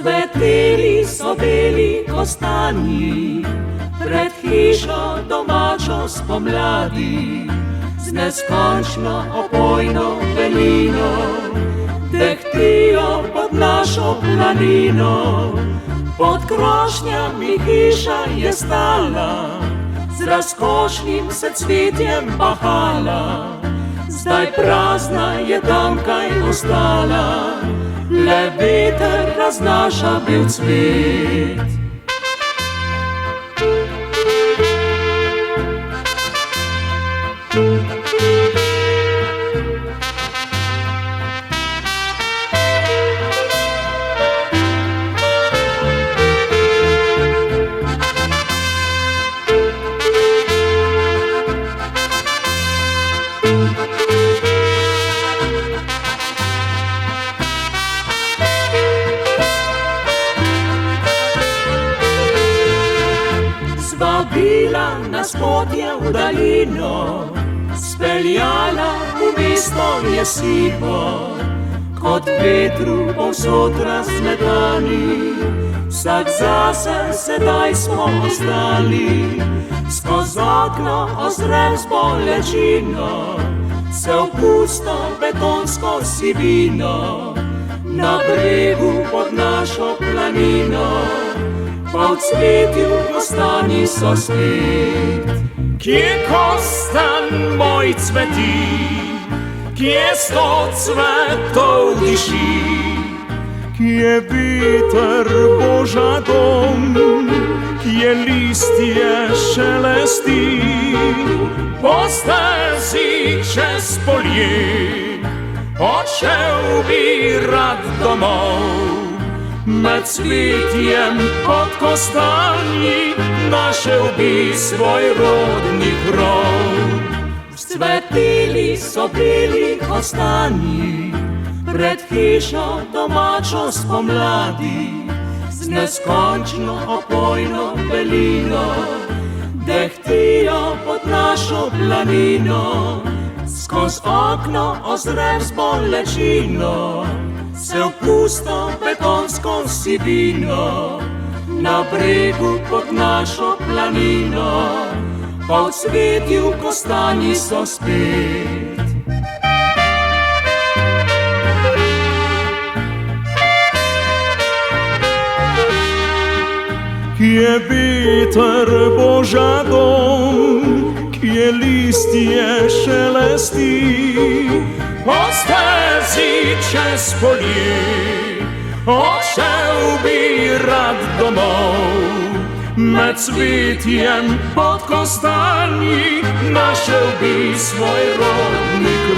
Cvetili so beli kostanji, pred hišo domačo spomladi, z neskončno opojno belino, dehtijo pod našo planino. Pod krošnjami hiša je stala, z razkošnim se cvetjem pahala. Zdaj prazna je tamkaj ostala, le veter raznaša bil cvet. Zvabila nas pot je v dalino, speljala v mesto je sivo, kot vetru povsod razmetani. Vsak zase sedaj smo ostali, skoz okno ozrem z bolečino, se v pusto betonsko sivino, na bregu pod našo planino. Po cvetju kostani so spet. Kje kostan moj cveti, kje sto cvetov diši, kje veter Boža dom, kje listje šelesti. Po stezi čez polje odšel bi rad domov, med cvetjem pod kostanji našel bi svoj rodni krov. Cvetili so beli kostanji, pred hišo domačo spomladi, z neskončno opojno belino, dehtijo pod našo planino. Skoz okno ozrem z bolečino, se v pusto betonsko sivino, na bregu pod našo planino. Po cvetju kostanji so spet. Kje veter Boža dom, kje listje šelesti. Po stezi čez polje odšel bi rad domov, med cvetjem pod kostanji našel bi svoj rodni krov.